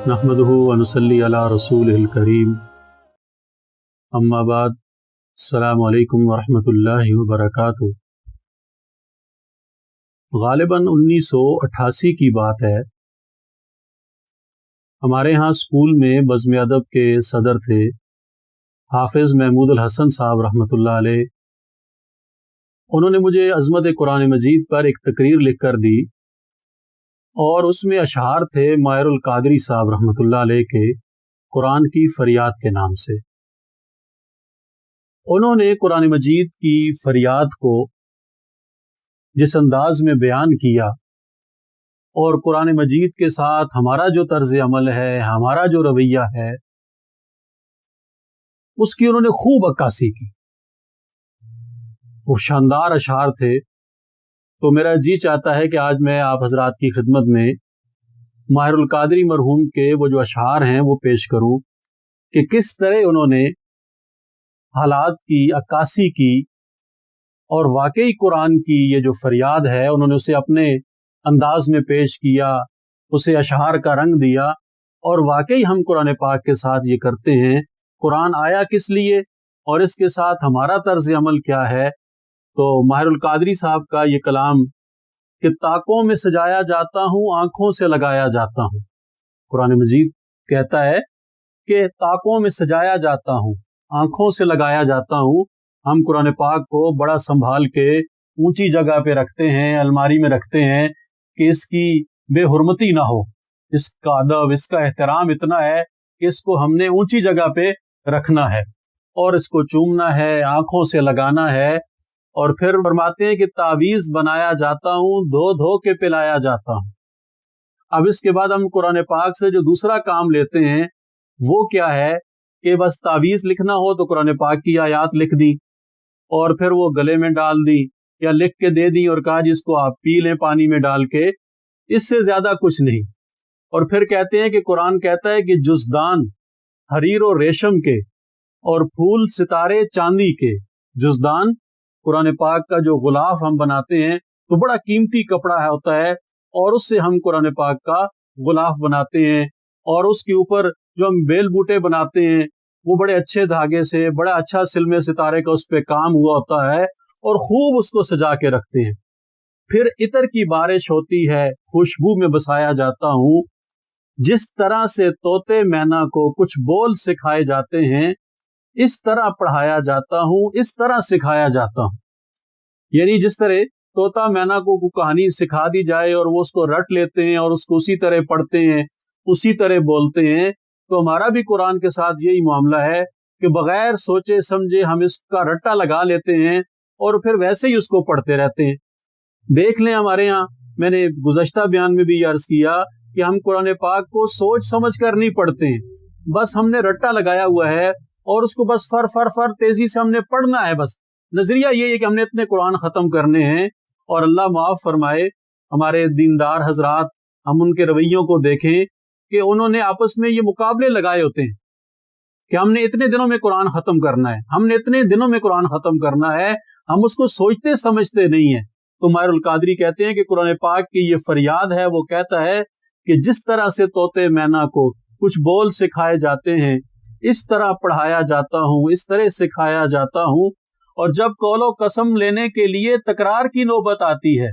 नहमदुहु व नुसल्ली अला रसूलिहिल करीम अम्मा बाद अस्सलामु अलैकुम व रहमतुल्लाहि व बरकातुहू। गालिबन 1988 की बात है। हमारे यहाँ स्कूल में बज़्म अदब के सदर थे हाफिज़ महमूद अल हसन साहब रहमतुल्लाह अलैह। उन्होंने मुझे अज़मत कुरान मजीद पर एक तकरीर लिख कर दी और उसमें अशआर थे माहिरुल कादरी साहब रहमतुल्लाह अलैह के कुरान की फरियाद के नाम से। उन्होंने कुरान मजीद की फरियाद को जिस अंदाज में बयान किया और कुरान मजीद के साथ हमारा जो तर्ज अमल है, हमारा जो रवैया है, उसकी उन्होंने खूब अक्कासी की। वो शानदार अशआर थे। तो मेरा जी चाहता है कि आज मैं आप हजरात की खिदमत में माहिरुल कादरी मरहूम के वो जो अशआर हैं वो पेश करूं कि किस तरह उन्होंने हालात की अक्कासी की और वाकई कुरान की ये जो फरियाद है उन्होंने उसे अपने अंदाज में पेश किया, उसे अशआर का रंग दिया। और वाकई हम कुरान पाक के साथ ये करते हैं। कुरान आया किस लिए और इसके साथ हमारा तर्ज अमल क्या है। तो माहिरुल कादरी साहब का ये कलाम कि ताकों में सजाया जाता हूँ, आंखों से लगाया जाता हूँ। कुरान मजीद कहता है कि ताकों में सजाया जाता हूँ, आंखों से लगाया जाता हूँ। हम कुरान पाक को बड़ा संभाल के ऊंची जगह पे रखते हैं, अलमारी में रखते हैं कि इसकी बेहुरमती ना हो। इसका अदब, इसका एहतराम इतना है कि इसको हमने ऊंची जगह पे रखना है और इसको चूमना है, आंखों से लगाना है। और फिर फरमाते हैं कि तावीज़ बनाया जाता हूँ, धो धो के पिलाया जाता हूँ। अब इसके बाद हम कुरान पाक से जो दूसरा काम लेते हैं वो क्या है कि बस तावीज़ लिखना हो तो कुरान पाक की आयात लिख दी और फिर वो गले में डाल दी या लिख के दे दी और कहा जिसको आप पी लें पानी में डाल के, इससे ज्यादा कुछ नहीं। और फिर कहते हैं कि कुरान कहता है कि जुज़दान हरीर और रेशम के और फूल सितारे चांदी के। जुज़दान कुरान पाक का जो गुलाफ हम बनाते हैं तो बड़ा कीमती कपड़ा होता है और उससे हम कुरान पाक का गुलाफ बनाते हैं। और उसके ऊपर जो हम बेल बूटे बनाते हैं वो बड़े अच्छे धागे से, बड़ा अच्छा सिलमे सितारे का उस पे काम हुआ होता है और खूब उसको सजा के रखते हैं। फिर इतर की बारिश होती है, खुशबू में बसाया जाता हूँ। जिस तरह से तोते मैना को कुछ बोल सिखाए जाते हैं, इस तरह पढ़ाया जाता हूँ, इस तरह सिखाया जाता हूँ। यानी जिस तरह तोता मैना को कहानी सिखा दी जाए और वो उसको रट लेते हैं और उसको उसी तरह पढ़ते हैं, उसी तरह बोलते हैं, तो हमारा भी कुरान के साथ यही मामला है कि बगैर सोचे समझे हम इसका रट्टा लगा लेते हैं और फिर वैसे ही उसको पढ़ते रहते हैं। देख लें हमारे यहाँ, मैंने गुज़श्ता बयान में भी अर्ज किया कि हम कुरान पाक को सोच समझ कर नहीं पढ़ते हैं, बस हमने रट्टा लगाया हुआ है और उसको बस फर फर फर तेजी से हमने पढ़ना है। बस नजरिया ये है कि हमने इतने कुरान खत्म करने हैं। और अल्लाह माफ फरमाए हमारे दीनदार हजरात, हम उनके रवैयों को देखें कि उन्होंने आपस में ये मुकाबले लगाए होते हैं कि हमने इतने दिनों में कुरान खत्म करना है, हमने इतने दिनों में कुरान खत्म करना है। हम उसको सोचते समझते नहीं है। तो माहिरुल कादरी कहते हैं कि कुरान पाक की ये फरियाद है। वो कहता है कि जिस तरह से तोते मैना को कुछ बोल सिखाए जाते हैं, इस तरह पढ़ाया जाता हूँ, इस तरह सिखाया जाता हूँ। और जब कौलो कसम लेने के लिए तकरार की नौबत आती है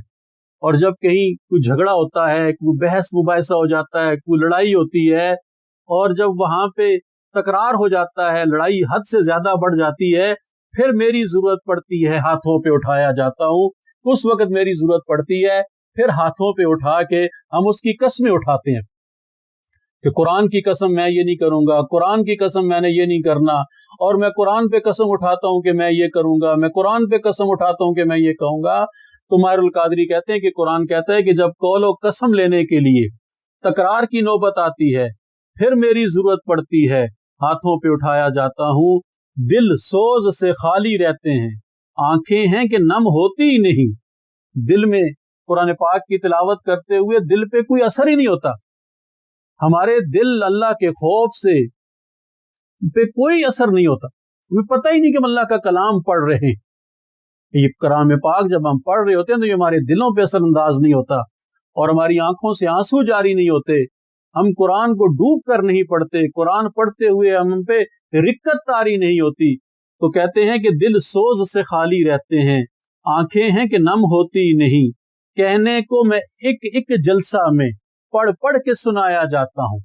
और जब कहीं कोई झगड़ा होता है, कोई बहस मुबाहिसा हो जाता है, कोई लड़ाई होती है और जब वहां पे तकरार हो जाता है, लड़ाई हद से ज्यादा बढ़ जाती है, फिर मेरी जरूरत पड़ती है, हाथों पे उठाया जाता हूँ। उस वक्त मेरी जरूरत पड़ती है, फिर हाथों पे उठा के हम उसकी कसमें उठाते हैं कि कुरान की कसम मैं ये नहीं करूंगा, कुरान की कसम मैंने ये नहीं करना, और मैं कुरान पे कसम उठाता हूं कि मैं ये करूंगा, मैं कुरान पे कसम उठाता हूं कि मैं ये कहूंगा। तो माहिरुल कादरी कहते हैं कि कुरान कहता है कि जब कौलो कसम लेने के लिए तकरार की नौबत आती है, फिर मेरी जरूरत पड़ती है, हाथों पे उठाया जाता हूं। दिल सोज से खाली रहते हैं, आंखें हैं कि नम होती ही नहीं। दिल में कुरान पाक की तिलावत करते हुए दिल पे कोई असर ही नहीं होता। हमारे दिल अल्लाह के खौफ से पे कोई असर नहीं होता, हमें पता ही नहीं कि हम अल्लाह का कलाम पढ़ रहे हैं। ये कलाम पाक जब हम पढ़ रहे होते हैं तो ये हमारे दिलों पे असर अंदाज नहीं होता और हमारी आंखों से आंसू जारी नहीं होते। ہم قرآن کو ڈوب کر نہیں پڑھتے، قرآن پڑھتے ہوئے ہم پہ رکت طاری نہیں ہوتی، تو کہتے ہیں کہ دل سوز سے خالی رہتے ہیں، آنکھیں ہیں کہ نم ہوتی نہیں، کہنے کو میں ایک ایک جلسہ میں پڑھ پڑھ کے سنایا جاتا ہوں۔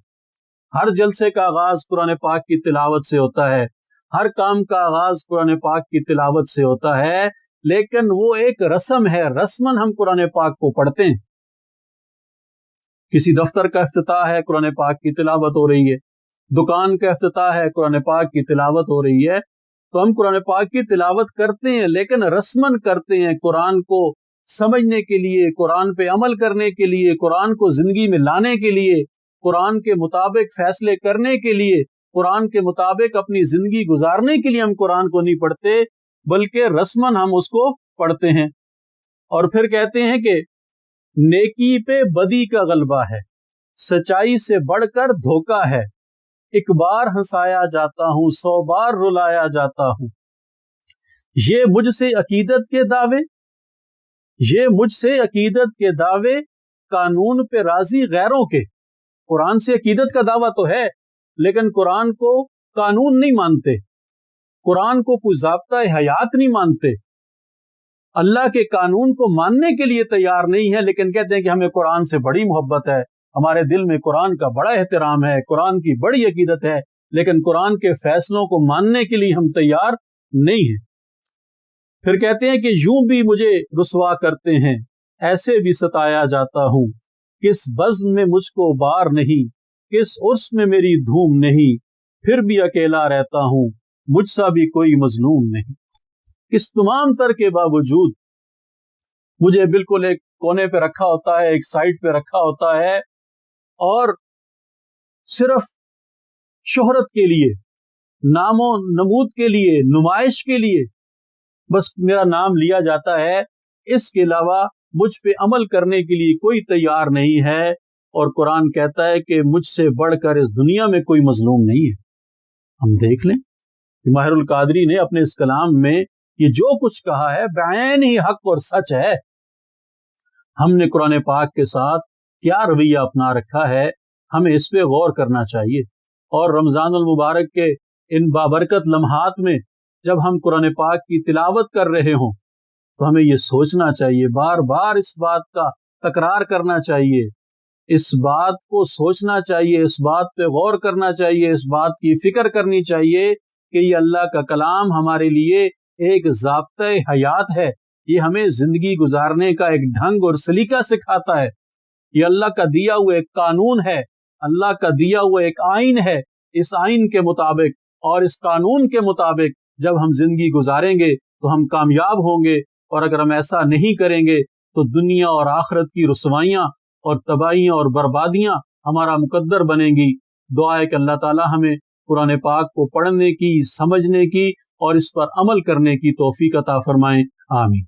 ہر جلسے کا آغاز قرآن پاک کی تلاوت سے ہوتا ہے، ہر کام کا آغاز قرآن پاک کی تلاوت سے ہوتا ہے، لیکن وہ ایک رسم ہے، رسمن ہم قرآن پاک کو پڑھتے ہیں۔ کسی دفتر کا افتتاح ہے، قرآن پاک کی تلاوت ہو رہی ہے، دکان کا افتتاح ہے، قرآن پاک کی تلاوت ہو رہی ہے، تو ہم قرآن پاک کی تلاوت کرتے ہیں، لیکن رسمن کرتے ہیں، قرآن کو سمجھنے کے لیے، قرآن پہ عمل کرنے کے لیے، قرآن کو زندگی میں لانے کے لیے، قرآن کے مطابق فیصلے کرنے کے لیے، قرآن کے مطابق اپنی زندگی گزارنے کے لیے ہم قرآن کو نہیں پڑھتے، بلکہ رسمن ہم اس کو پڑھتے ہیں۔ اور پھر کہتے ہیں کہ نیکی پہ بدی کا غلبہ ہے، سچائی سے بڑھ کر دھوکہ ہے، ایک بار ہنسایا جاتا ہوں 100 بار رلایا جاتا ہوں، یہ مجھ سے عقیدت کے دعوے، یہ مجھ سے عقیدت کے دعوے، قانون پہ راضی غیروں کے۔ قرآن سے عقیدت کا دعویٰ تو ہے، لیکن قرآن کو قانون نہیں مانتے، قرآن کو کوئی ضابطہ حیات نہیں مانتے، اللہ کے قانون کو ماننے کے لیے تیار نہیں ہے، لیکن کہتے ہیں کہ ہمیں قرآن سے بڑی محبت ہے، ہمارے دل میں قرآن کا بڑا احترام ہے، قرآن کی بڑی عقیدت ہے، لیکن قرآن کے فیصلوں کو ماننے کے لیے ہم تیار نہیں ہیں۔ پھر کہتے ہیں کہ یوں بھی مجھے رسوا کرتے ہیں، ایسے بھی ستایا جاتا ہوں، کس بزم میں مجھ کو بار نہیں، کس عرس میں میری دھوم نہیں، پھر بھی اکیلا رہتا ہوں، مجھ سا بھی کوئی مظلوم نہیں۔ اس تمام تر کے باوجود مجھے بالکل ایک کونے پہ رکھا ہوتا ہے، ایک سائڈ پہ رکھا ہوتا ہے، اور صرف شہرت کے لیے، نام و نمود کے لیے، نمائش کے لیے بس میرا نام لیا جاتا ہے، اس کے علاوہ مجھ پہ عمل کرنے کے لیے کوئی تیار نہیں ہے۔ اور قرآن کہتا ہے کہ مجھ سے بڑھ کر اس دنیا میں کوئی مظلوم نہیں ہے۔ ہم دیکھ لیں کہ ماہر القادری نے اپنے اس کلام میں یہ جو کچھ کہا ہے بعین ہی حق اور سچ ہے۔ ہم نے قرآن پاک کے ساتھ کیا رویہ اپنا رکھا ہے، ہمیں اس پہ غور کرنا چاہیے۔ اور رمضان المبارک کے ان بابرکت لمحات میں جب ہم قرآن پاک کی تلاوت کر رہے ہوں تو ہمیں یہ سوچنا چاہیے، بار بار اس بات کا تکرار کرنا چاہیے، اس بات کو سوچنا چاہیے، اس بات پہ غور کرنا چاہیے، اس بات کی فکر کرنی چاہیے کہ یہ اللہ کا کلام ہمارے لیے ایک ضابطۂ حیات ہے، یہ ہمیں زندگی گزارنے کا ایک ڈھنگ اور سلیقہ سکھاتا ہے، یہ اللہ کا دیا ہوا ایک قانون ہے، اللہ کا دیا ہوا ایک آئین ہے۔ اس آئین کے مطابق اور اس قانون کے مطابق جب ہم زندگی گزاریں گے تو ہم کامیاب ہوں گے، اور اگر ہم ایسا نہیں کریں گے تو دنیا اور آخرت کی رسوائیاں اور تباہیاں اور بربادیاں ہمارا مقدر بنیں گی۔ دعا ہے کہ اللہ تعالی ہمیں قرآن پاک کو پڑھنے کی، سمجھنے کی اور اس پر عمل کرنے کی توفیق عطا فرمائیں، آمین۔